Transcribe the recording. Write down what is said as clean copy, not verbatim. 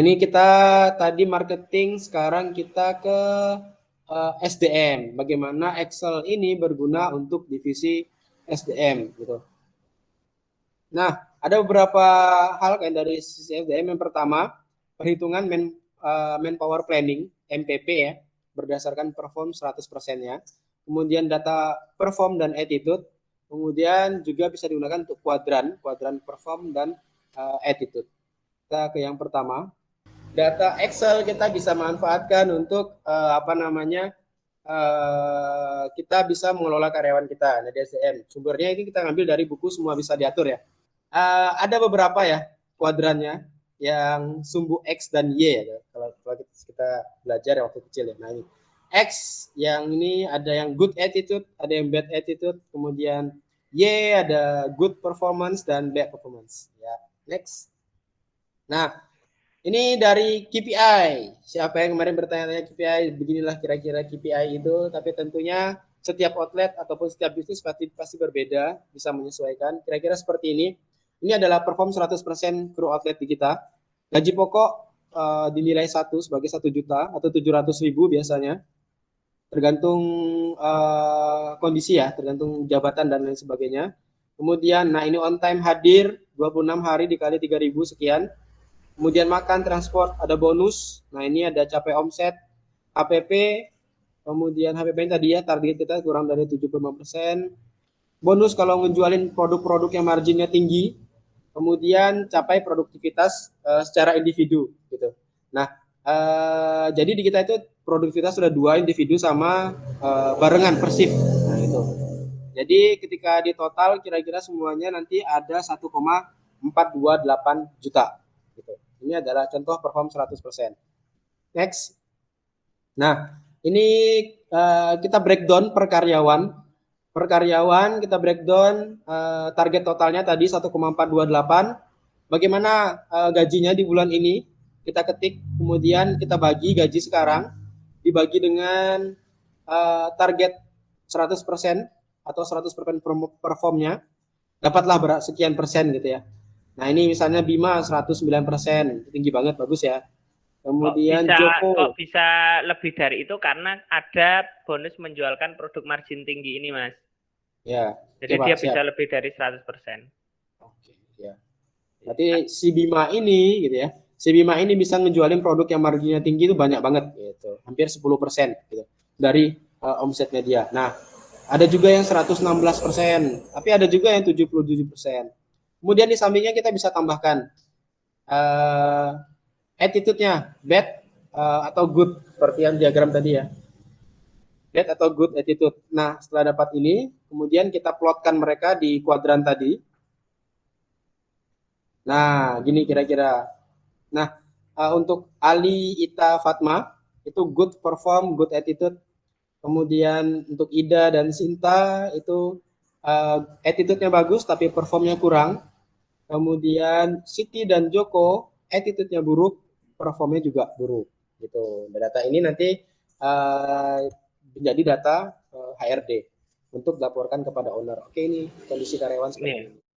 ini kita tadi marketing, sekarang kita ke SDM. Bagaimana Excel ini berguna untuk divisi SDM gitu. Nah, ada beberapa hal kayak dari sisi SDM. Yang pertama, perhitungan manpower planning MPP ya, berdasarkan perform 100%-nya. Kemudian data perform dan attitude. Kemudian juga bisa digunakan untuk kuadran perform dan attitude. Kita ke yang pertama. Data Excel kita bisa manfaatkan untuk kita bisa mengelola karyawan kita di SDM. Sumbernya ini kita ngambil dari buku Semua Bisa Diatur ya. Ada beberapa ya kuadrannya yang sumbu X dan Y ya. Kalau kita belajar ya waktu kecil ya. Nah ini X yang ini ada yang good attitude, ada yang bad attitude, kemudian Y ada good performance dan bad performance. Ya, next. Nah, ini dari KPI. Siapa yang kemarin bertanya-tanya KPI, beginilah kira-kira KPI itu, tapi tentunya setiap outlet ataupun setiap bisnis pasti berbeda, bisa menyesuaikan. Kira-kira seperti ini. Ini adalah perform 100% kru outlet di kita. Gaji pokok dinilai 1 sebagai 1 juta atau 700.000 biasanya. Tergantung kondisi ya, tergantung jabatan dan lain sebagainya. Kemudian, nah ini on time hadir 26 hari dikali 3.000 sekian. Kemudian makan, transport, ada bonus. Nah ini ada capai omset, HPP, kemudian HPP tadi ya target kita kurang dari 75%. Bonus kalau ngejualin produk-produk yang marginnya tinggi. Kemudian capai produktivitas secara individu gitu. Nah jadi di kita itu produktivitas sudah 2 individu sama barengan per shift. Nah itu. Jadi ketika di total kira-kira semuanya nanti ada 1,428 juta. Gitu. Ini adalah contoh perform 100%. Next. Nah, ini kita breakdown per karyawan. Per karyawan kita breakdown target totalnya tadi 1,428. Bagaimana gajinya di bulan ini? Kita ketik, kemudian kita bagi gaji sekarang dibagi dengan target 100% atau 100% performnya, dapatlah sekian persen gitu ya. Nah ini misalnya Bima 109%, tinggi banget, bagus ya. Kemudian Kok Joko, bisa lebih dari itu karena ada bonus menjualkan produk margin tinggi ini, Mas. ya, Jadi coba dia siap. bisa lebih dari 100%. Oke, ya. Berarti si Bima ini gitu ya, si Bima ini bisa ngejualin produk yang marginnya tinggi itu banyak banget gitu, hampir 10% gitu dari omsetnya dia. Nah, ada juga yang 116%, tapi ada juga yang 77%. Kemudian di sampingnya kita bisa tambahkan attitude-nya bad atau good seperti yang diagram tadi ya. Bad atau good attitude. Nah, setelah dapat ini, kemudian kita plotkan mereka di kuadran tadi. Nah, gini kira-kira. Nah, untuk Ali, Ita, Fatma itu good perform, good attitude. Kemudian untuk Ida dan Sinta itu attitude-nya bagus tapi performnya kurang. Kemudian Siti dan Joko attitude-nya buruk, performnya juga buruk. Gitu. Data ini nanti menjadi data HRD untuk dilaporkan kepada owner. Oke, ini kondisi karyawan seperti Ini ini.